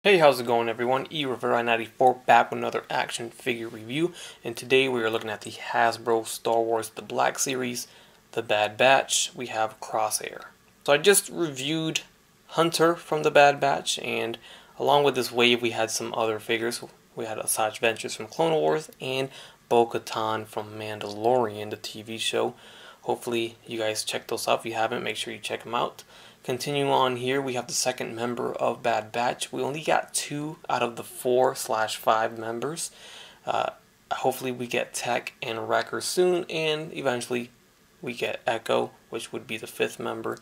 Hey, how's it going everyone? eRivera94 back with another action figure review, and today we are looking at the Hasbro Star Wars The Black Series, The Bad Batch. We have Crosshair. So I just reviewed Hunter from The Bad Batch, and along with this wave we had some other figures. We had Asajj Ventress from Clone Wars and Bo-Katan from Mandalorian, the TV show. Hopefully you guys check those out. If you haven't, make sure you check them out. Continuing on here, we have the second member of Bad Batch. We only got 2 out of the 4/5 members. Hopefully we get Tech and Wrecker soon, and eventually we get Echo, which would be the 5th member.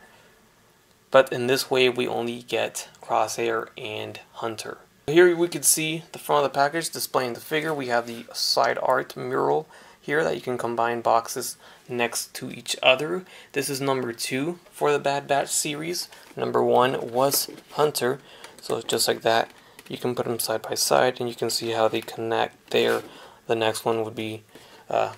But in this wave, we only get Crosshair and Hunter. Here we can see the front of the package displaying the figure. We have the side art mural here that you can combine boxes next to each other. This is number 2 for the Bad Batch series. Number 1 was Hunter, so just like that you can put them side by side and you can see how they connect there. The next one would be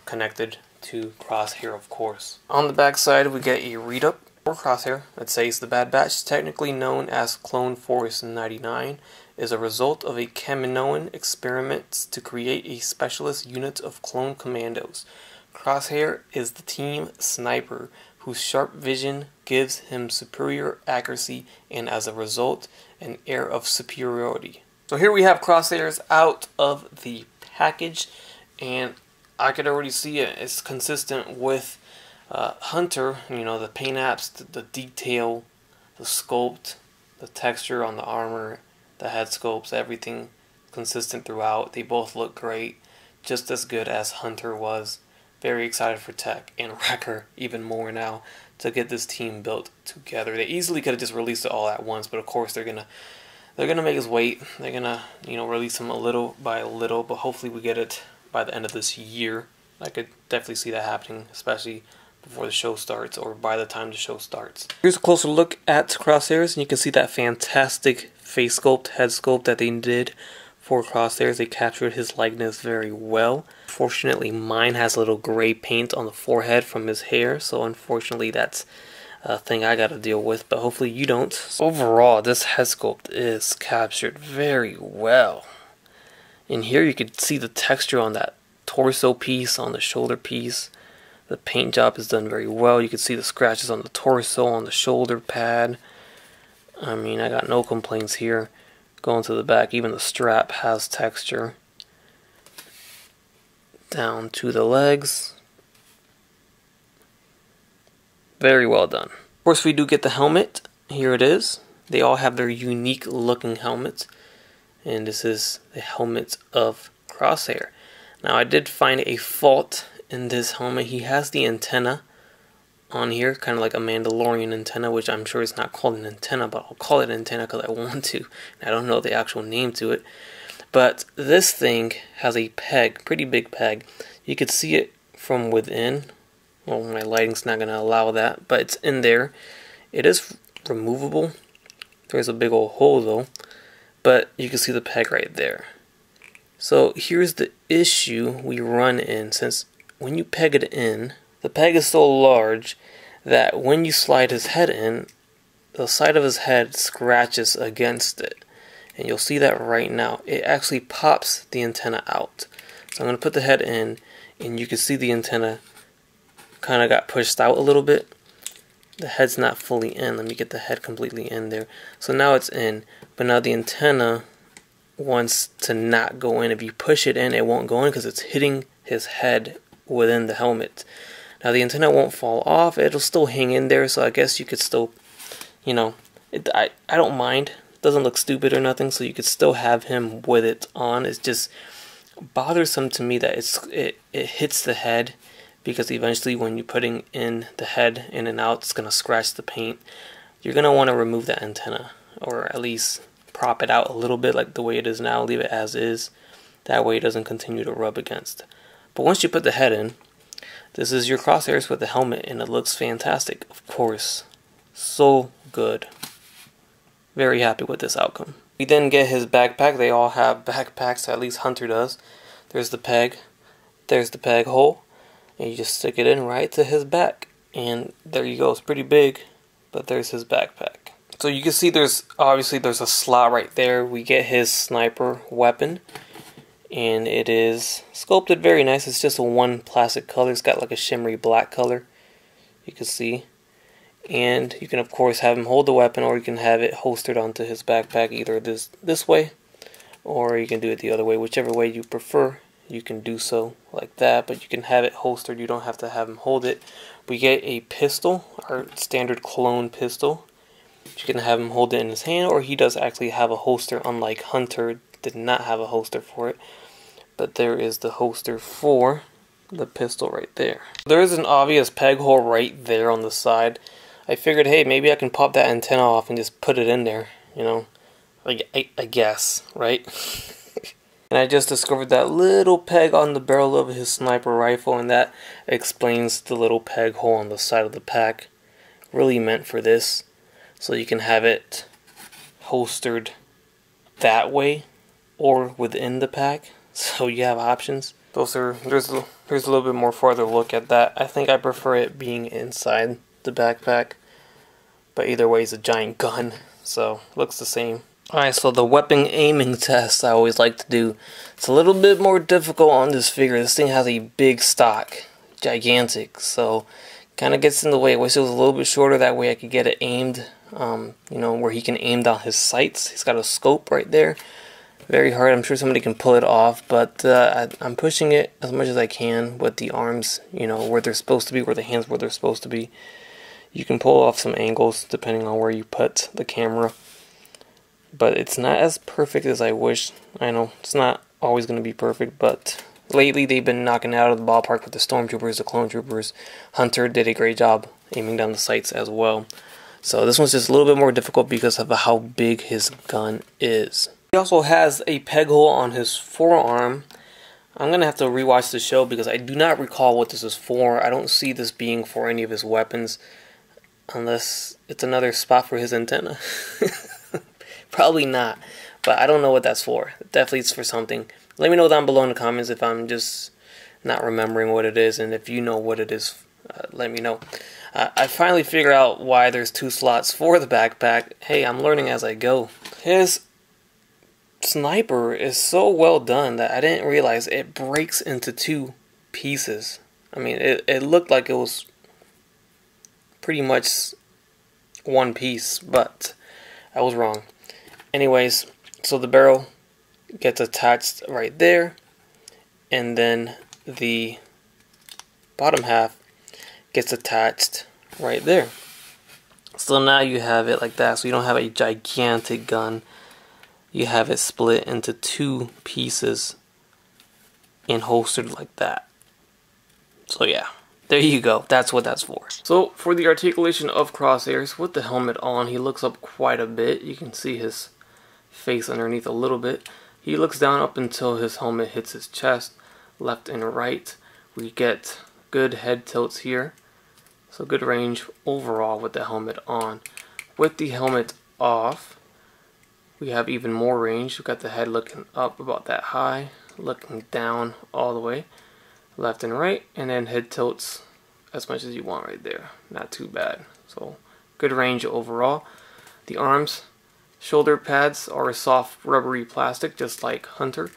connected to Crosshair, of course. On the back side we get a read-up for Crosshair. It says the Bad Batch, technically known as Clone Force 99, is a result of a Kaminoan experiments to create a specialist unit of clone commandos. Crosshair is the team sniper whose sharp vision gives him superior accuracy and as a result an air of superiority. So here we have Crosshairs out of the package, and I could already see it's consistent with Hunter. You know, the paint apps, the detail, the sculpt, the texture on the armor, the head sculpts, everything consistent throughout. They both look great, just as good as Hunter was. Very excited for Tech and Wrecker even more now to get this team built together. They easily could have just released it all at once, but of course they're gonna make us wait. They're gonna release them a little by little, but hopefully we get it by the end of this year. I could definitely see that happening, especially before the show starts or by the time the show starts. Here's a closer look at Crosshairs, and you can see that fantastic face sculpt, head sculpt that they did for Crosshairs. They captured his likeness very well. Fortunately, mine has a little gray paint on the forehead from his hair, so unfortunately that's a thing I gotta deal with, but hopefully you don't. Overall, this head sculpt is captured very well. In here you can see the texture on that torso piece, on the shoulder piece. The paint job is done very well. You can see the scratches on the torso, on the shoulder pad. I mean, I got no complaints here. Going to the back, even the strap has texture. Down to the legs. Very well done. Of course, we do get the helmet. Here it is. They all have their unique looking helmets. And this is the helmet of Crosshair. Now, I did find a fault in this helmet. He has the antenna on here, kind of like a Mandalorian antenna, which I'm sure is not called an antenna, but I'll call it antenna because I want to. I don't know the actual name to it. But this thing has a peg, pretty big peg. You could see it from within. Well, my lighting's not going to allow that, but it's in there. It is removable. There's a big old hole though, but you can see the peg right there. So here's the issue we run in, since when you peg it in, the peg is so large that when you slide his head in, the side of his head scratches against it. And you'll see that right now. It actually pops the antenna out. So I'm going to put the head in, and you can see the antenna kind of got pushed out a little bit. The head's not fully in. Let me get the head completely in there. So now it's in, but now the antenna wants to not go in. If you push it in, it won't go in because it's hitting his head within the helmet. Now the antenna won't fall off. It'll still hang in there, so I guess you could still, I don't mind. It doesn't look stupid or nothing, so you could still have him with it on. It's just bothersome to me that it hits the head, because eventually when you're putting in the head in and out, it's going to scratch the paint. You're going to want to remove that antenna, or at least prop it out a little bit like the way it is now. Leave it as is. That way it doesn't continue to rub against. But once you put the head in, this is your Crosshairs with the helmet, and it looks fantastic, of course. So good. Very happy with this outcome. We then get his backpack. They all have backpacks, at least Hunter does. There's the peg. There's the peg hole. And you just stick it in right to his back. And there you go. It's pretty big, but there's his backpack. So you can see there's a slot right there. We get his sniper weapon, and it is sculpted very nice. It's just a one plastic color. It's got like a shimmery black color, you can see. And you can of course have him hold the weapon, or you can have it holstered onto his backpack, either this way, or you can do it the other way. Whichever way you prefer, you can do so like that, but you can have it holstered. You don't have to have him hold it. We get a pistol, our standard clone pistol. You can have him hold it in his hand, or he does actually have a holster, unlike Hunter did not have a holster for it. But there is the holster for the pistol right there. There is an obvious peg hole right there on the side. I figured, hey, maybe I can pop that antenna off and just put it in there, you know, I guess, right? And I just discovered that little peg on the barrel of his sniper rifle, and that explains the little peg hole on the side of the pack. Really meant for this, so you can have it holstered that way or within the pack, so you have options. There's a little bit more farther look at that. I think I prefer it being inside the backpack, but either way it's a giant gun, so looks the same. Alright, so the weapon aiming test I always like to do. It's a little bit more difficult on this figure. This thing has a big stock, gigantic, so kind of gets in the way. I wish it was a little bit shorter, that way I could get it aimed, you know, where he can aim down his sights. He's got a scope right there. Very hard. I'm sure somebody can pull it off, but I'm pushing it as much as I can with the arms, you know, where they're supposed to be, where the hands where they're supposed to be. You can pull off some angles depending on where you put the camera, but it's not as perfect as I wish. I know it's not always going to be perfect, but lately they've been knocking it out of the ballpark with the stormtroopers, the clone troopers. Hunter did a great job aiming down the sights as well. So this one's just a little bit more difficult because of how big his gun is. He also has a peg hole on his forearm. I'm going to have to rewatch the show because I do not recall what this is for. I don't see this being for any of his weapons, unless it's another spot for his antenna. Probably not, but I don't know what that's for. Definitely it's for something. Let me know down below in the comments if I'm just not remembering what it is, and if you know what it is, let me know. I finally figured out why there's 2 slots for the backpack. Hey, I'm learning as I go. His sniper is so well done that I didn't realize it breaks into 2 pieces. I mean, it looked like it was pretty much one piece, but I was wrong. Anyways, so the barrel gets attached right there, and then the bottom half gets attached right there. So now you have it like that, so you don't have a gigantic gun. You have it split into 2 pieces and holstered like that. So yeah, there you go. That's what that's for. So for the articulation of Crosshairs with the helmet on, he looks up quite a bit. You can see his face underneath a little bit. He looks down up until his helmet hits his chest, left and right. We get good head tilts here, so good range overall with the helmet on. With the helmet off, we have even more range. We've got the head looking up about that high, looking down all the way, left and right, and then head tilts as much as you want right there. Not too bad. So good range overall. The arms, shoulder pads are soft rubbery plastic, just like Hunter.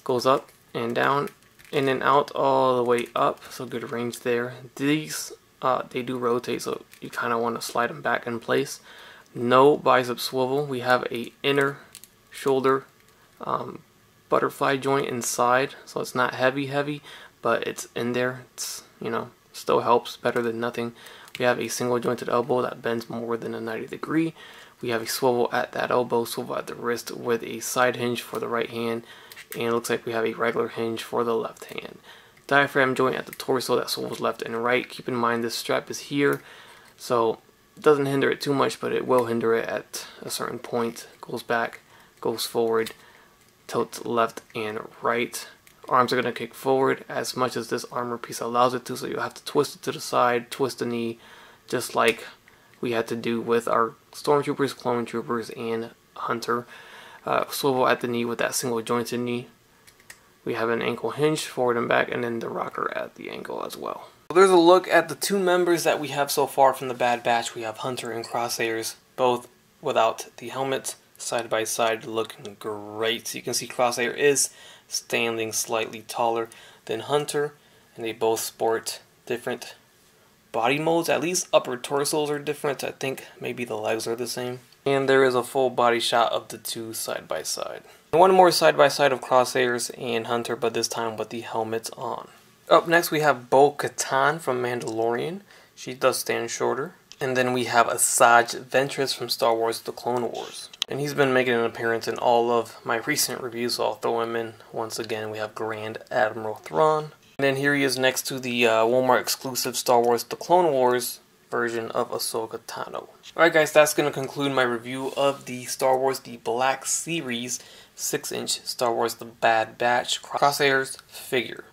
Goes up and down, in and out, all the way up. So good range there. These, they do rotate, so you kind of want to slide them back in place. No bicep swivel. We have a inner shoulder butterfly joint inside, so it's not heavy, but it's in there. It's, you know, still helps, better than nothing. We have a single jointed elbow that bends more than a 90 degree. We have a swivel at that elbow, swivel at the wrist with a side hinge for the right hand, and it looks like we have a regular hinge for the left hand. Diaphragm joint at the torso that swivels left and right. Keep in mind this strap is here, so it doesn't hinder it too much, but it will hinder it at a certain point. Goes back, goes forward, tilts left and right. Arms are going to kick forward as much as this armor piece allows it to, so you'll have to twist it to the side, twist the knee, just like we had to do with our stormtroopers, clone troopers, and Hunter. Swivel at the knee with that single jointed knee. We have an ankle hinge forward and back, and then the rocker at the ankle as well. So there's a look at the 2 members that we have so far from the Bad Batch. We have Hunter and Crosshairs, both without the helmets, side by side, looking great. So you can see Crosshair is standing slightly taller than Hunter, and they both sport different body modes. At least upper torsos are different. I think maybe the legs are the same. And there is a full body shot of the two side by side. One more side by side of Crosshairs and Hunter, but this time with the helmets on. Up next we have Bo-Katan from Mandalorian. She does stand shorter. And then we have Asajj Ventress from Star Wars The Clone Wars. And he's been making an appearance in all of my recent reviews, so I'll throw him in once again. We have Grand Admiral Thrawn. And then here he is next to the Walmart exclusive Star Wars The Clone Wars version of Ahsoka Tano. Alright guys, that's going to conclude my review of the Star Wars The Black Series 6-inch Star Wars The Bad Batch Crosshairs figure.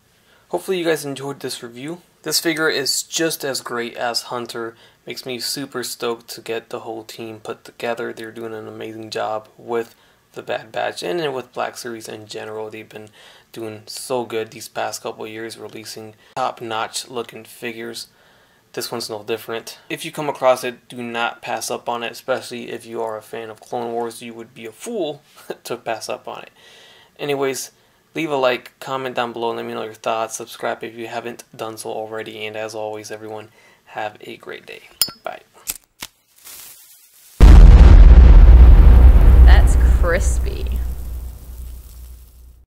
Hopefully you guys enjoyed this review. This figure is just as great as Hunter. Makes me super stoked to get the whole team put together. They're doing an amazing job with the Bad Batch and with Black Series in general. They've been doing so good these past couple years, releasing top-notch looking figures. This one's no different. If you come across it, do not pass up on it, especially if you are a fan of Clone Wars. You would be a fool to pass up on it. Anyways, leave a like, comment down below, let me know your thoughts, subscribe if you haven't done so already, and as always, everyone, have a great day. Bye. That's crispy.